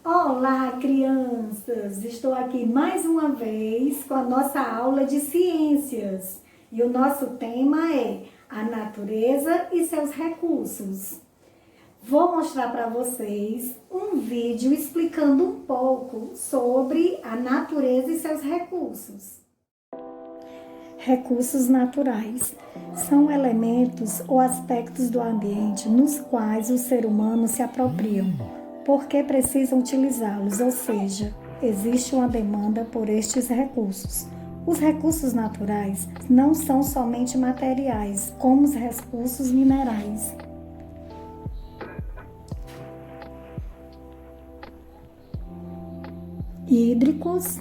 Olá, crianças! Estou aqui mais uma vez com a nossa aula de ciências e o nosso tema é a natureza e seus recursos. Vou mostrar para vocês um vídeo explicando um pouco sobre a natureza e seus recursos. Recursos naturais são elementos ou aspectos do ambiente nos quais o ser humano se apropria, porque precisam utilizá-los, ou seja, existe uma demanda por estes recursos. Os recursos naturais não são somente materiais, como os recursos minerais. Hídricos,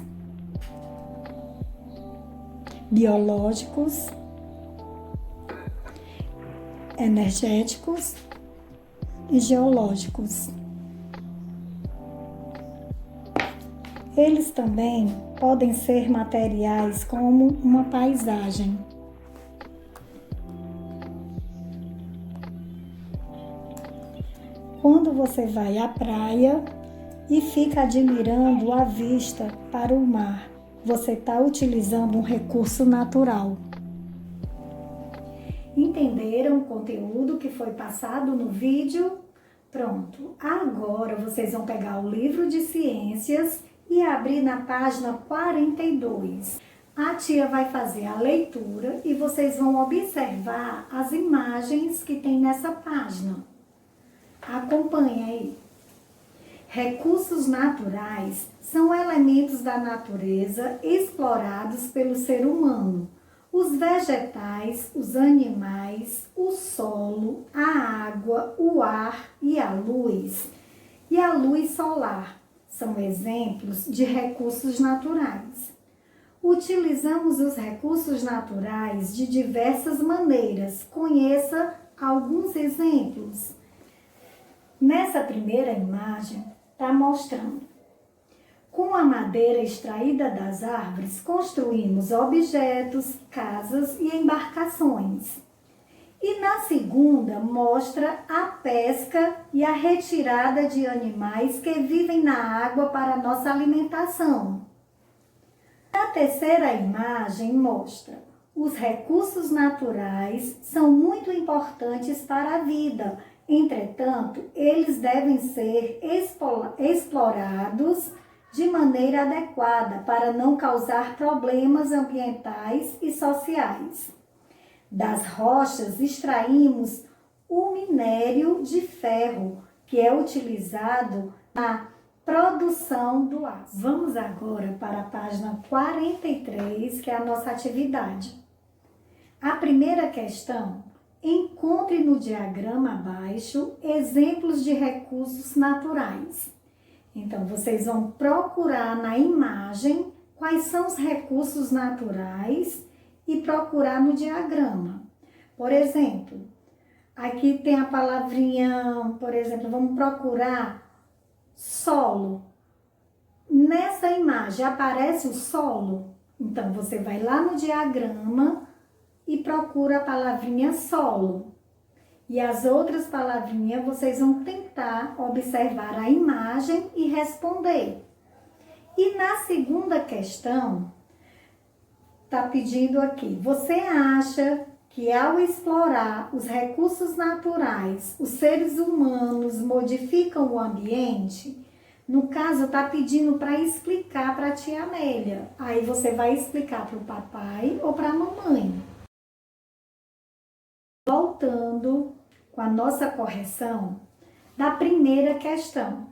biológicos, energéticos e geológicos. Eles também podem ser materiais como uma paisagem. Quando você vai à praia e fica admirando a vista para o mar, você está utilizando um recurso natural. Entenderam o conteúdo que foi passado no vídeo? Pronto, agora vocês vão pegar o livro de ciências e abrir na página 42. A tia vai fazer a leitura e vocês vão observar as imagens que tem nessa página. Acompanhe aí. Recursos naturais são elementos da natureza explorados pelo ser humano. Os vegetais, os animais, o solo, a água, o ar e a luz solar são exemplos de recursos naturais. Utilizamos os recursos naturais de diversas maneiras. Conheça alguns exemplos. Nessa primeira imagem, está mostrando. Com a madeira extraída das árvores, construímos objetos, casas e embarcações. E na segunda, mostra a pesca e a retirada de animais que vivem na água para nossa alimentação. Na terceira imagem, mostra os recursos naturais são muito importantes para a vida. Entretanto, eles devem ser explorados de maneira adequada para não causar problemas ambientais e sociais. Das rochas extraímos o minério de ferro, que é utilizado na produção do aço. Vamos agora para a página 43, que é a nossa atividade. A primeira questão: encontre no diagrama abaixo exemplos de recursos naturais. Então, vocês vão procurar na imagem quais são os recursos naturais e procurar no diagrama. Por exemplo, aqui tem a palavrinha, por exemplo, vamos procurar solo. Nessa imagem aparece o solo? Então, você vai lá no diagrama e procura a palavrinha solo. E as outras palavrinhas vocês vão tentar observar a imagem e responder. E na segunda questão, está pedindo aqui: você acha que ao explorar os recursos naturais, os seres humanos modificam o ambiente? No caso, está pedindo para explicar para a tia Amélia. Aí você vai explicar para o papai ou para a mamãe. Voltando com a nossa correção da primeira questão.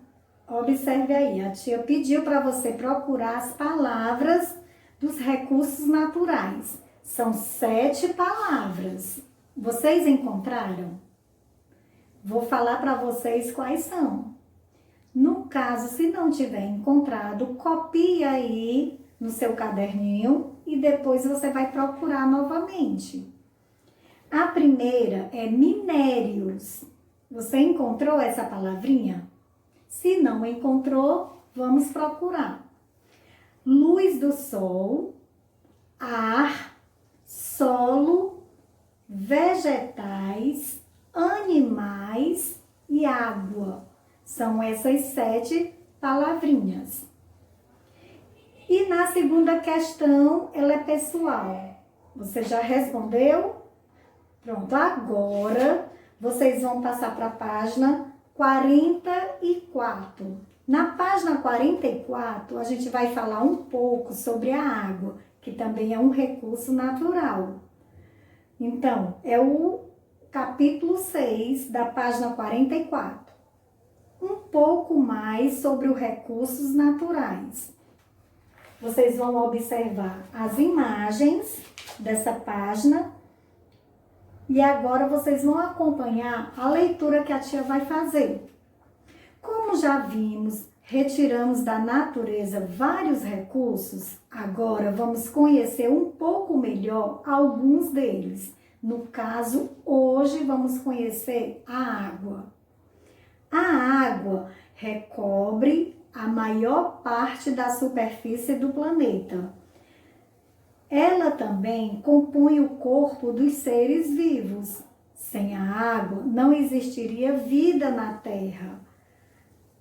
Observe aí, a tia pediu para você procurar as palavras dos recursos naturais. São 7 palavras. Vocês encontraram? Vou falar para vocês quais são. No caso, se não tiver encontrado, copie aí no seu caderninho e depois você vai procurar novamente. A primeira é minérios. Você encontrou essa palavrinha? Se não encontrou, vamos procurar. Luz do sol, ar, solo, vegetais, animais e água. São essas 7 palavrinhas. E na segunda questão, ela é pessoal. Você já respondeu? Pronto, agora vocês vão passar para a página 44. Na página 44, a gente vai falar um pouco sobre a água, que também é um recurso natural. Então, é o capítulo 6 da página 44. Um pouco mais sobre os recursos naturais. Vocês vão observar as imagens dessa página e agora vocês vão acompanhar a leitura que a tia vai fazer. Como já vimos, retiramos da natureza vários recursos, agora vamos conhecer um pouco melhor alguns deles. No caso, hoje vamos conhecer a água. A água recobre a maior parte da superfície do planeta. Ela também compõe o corpo dos seres vivos. Sem a água, não existiria vida na Terra.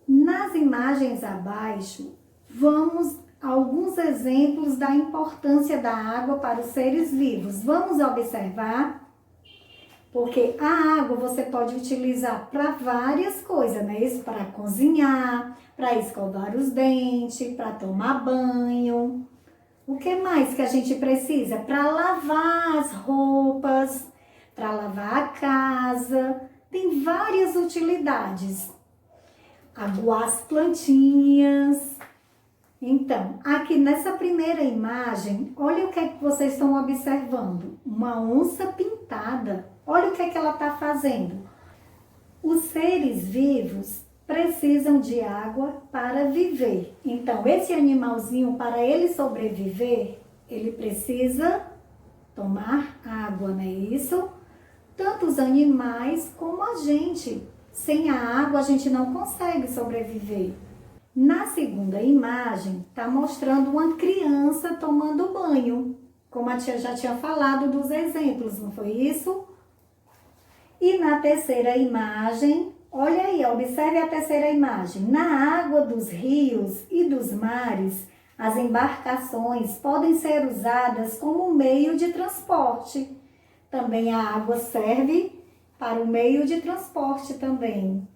Nas imagens abaixo, vamos a alguns exemplos da importância da água para os seres vivos. Vamos observar? Porque a água você pode utilizar para várias coisas, né? Isso para cozinhar, para escovar os dentes, para tomar banho. O que mais que a gente precisa? Para lavar as roupas, para lavar a casa. Tem várias utilidades. Aguar as plantinhas. Então, aqui nessa primeira imagem, olha o que é que vocês estão observando. Uma onça pintada. Olha o que é que ela está fazendo. Os seres vivos precisam de água para viver. Então, esse animalzinho, para ele sobreviver, ele precisa tomar água, não é isso? Tanto os animais como a gente. Sem a água, a gente não consegue sobreviver. Na segunda imagem, está mostrando uma criança tomando banho. Como a tia já tinha falado dos exemplos, não foi isso? E na terceira imagem, olha aí, observe a terceira imagem. Na água dos rios e dos mares, as embarcações podem ser usadas como meio de transporte. Também a água serve para o meio de transporte também.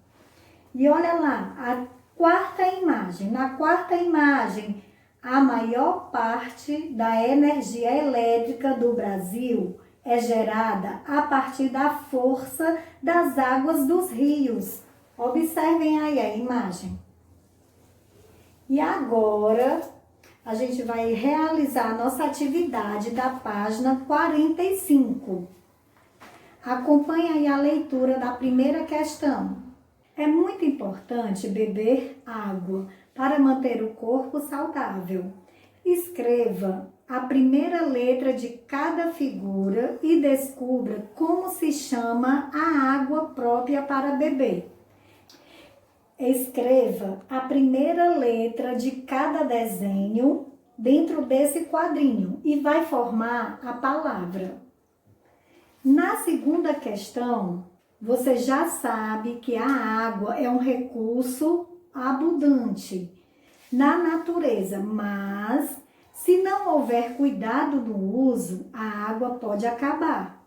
E olha lá, a quarta imagem. Na quarta imagem, a maior parte da energia elétrica do Brasil é gerada a partir da força das águas dos rios. Observem aí a imagem. E agora, a gente vai realizar a nossa atividade da página 45. Acompanhe aí a leitura da primeira questão. É muito importante beber água para manter o corpo saudável. Escreva a primeira letra de cada figura e descubra como se chama a água própria para beber. Escreva a primeira letra de cada desenho dentro desse quadrinho e vai formar a palavra. Na segunda questão, você já sabe que a água é um recurso abundante na natureza, mas se não houver cuidado no uso, a água pode acabar.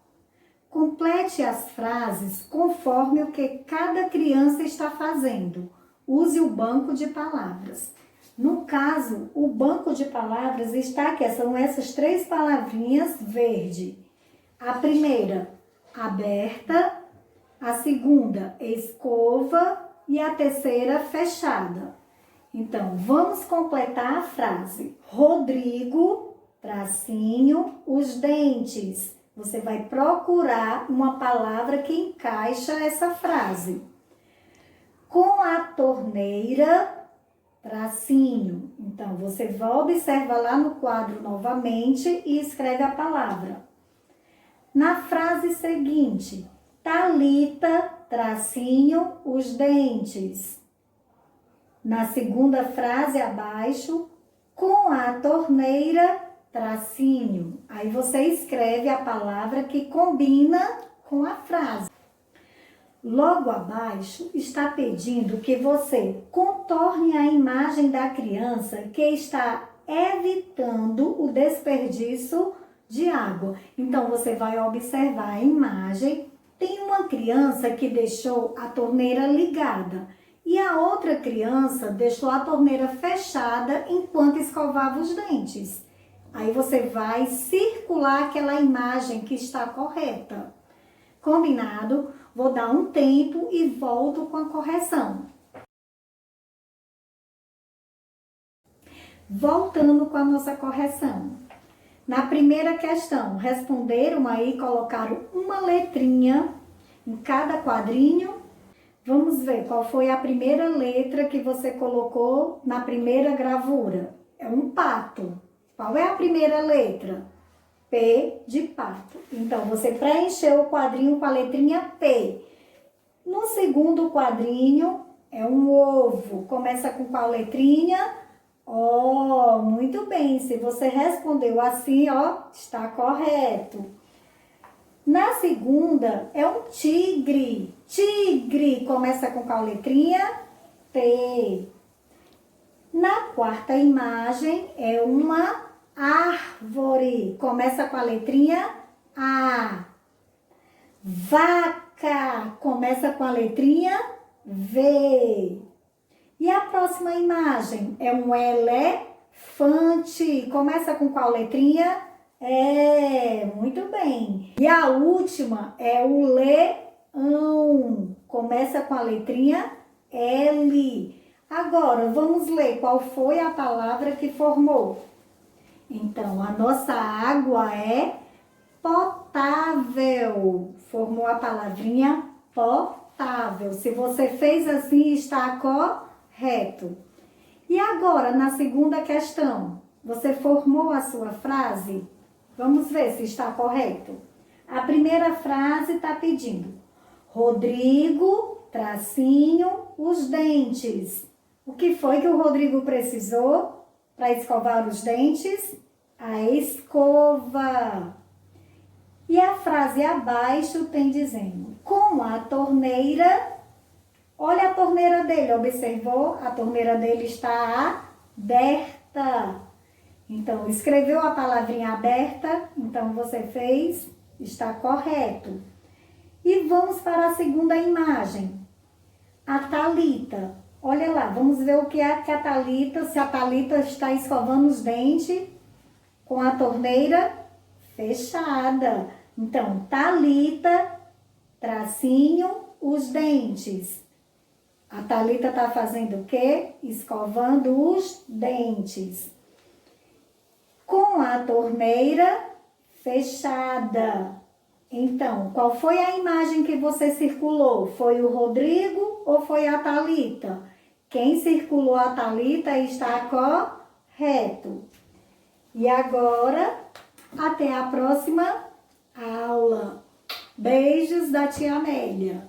Complete as frases conforme o que cada criança está fazendo. Use o banco de palavras. No caso, o banco de palavras está aqui, são essas três palavrinhas verde. A primeira, aberta. A segunda, escova. E a terceira, fechada. Então, vamos completar a frase. Rodrigo, tracinho, os dentes. Você vai procurar uma palavra que encaixa essa frase. Com a torneira, tracinho. Então, você vai observar lá no quadro novamente e escreve a palavra. Na frase seguinte, Thalita, tracinho, os dentes. Na segunda frase abaixo, com a torneira, tracinho. Aí você escreve a palavra que combina com a frase. Logo abaixo está pedindo que você contorne a imagem da criança que está evitando o desperdício de água. Então, você vai observar a imagem. Tem uma criança que deixou a torneira ligada e a outra criança deixou a torneira fechada enquanto escovava os dentes. Aí você vai circular aquela imagem que está correta. Combinado? Vou dar um tempo e volto com a correção. Voltando com a nossa correção. Na primeira questão, responderam aí, colocaram uma letrinha em cada quadrinho. Vamos ver qual foi a primeira letra que você colocou na primeira gravura. É um pato. Qual é a primeira letra? P de pato. Então, você preencheu o quadrinho com a letrinha P. No segundo quadrinho, é um ovo. Começa com qual letrinha? Ó, muito bem. Se você respondeu assim, ó, está correto. Na segunda, é um tigre. Tigre. Começa com qual letrinha? T. Na quarta imagem, é uma árvore. Começa com a letrinha A. Vaca. Começa com a letrinha V. E a próxima imagem é um elefante. Começa com qual letrinha? Muito bem. E a última é o leão. Começa com a letrinha L. Agora, vamos ler qual foi a palavra que formou. Então, a nossa água é potável. Formou a palavrinha potável. Se você fez assim, está correto. E agora, na segunda questão, você formou a sua frase? Vamos ver se está correto. A primeira frase está pedindo: Rodrigo, tracinho, os dentes. O que foi que o Rodrigo precisou para escovar os dentes? A escova. E a frase abaixo tem dizendo: com a torneira. Olha a torneira dele, observou? A torneira dele está aberta. Então, escreveu a palavrinha aberta, então você fez, está correto. E vamos para a segunda imagem. A Thalita. Olha lá, vamos ver o que é que a Thalita, se a Thalita está escovando os dentes com a torneira fechada. Então, Thalita, tracinho, os dentes. A Thalita está fazendo o quê? Escovando os dentes. Com a torneira fechada. Então, qual foi a imagem que você circulou? Foi o Rodrigo ou foi a Thalita? Quem circulou a Thalita está correto. E agora, até a próxima aula. Beijos da tia Amélia.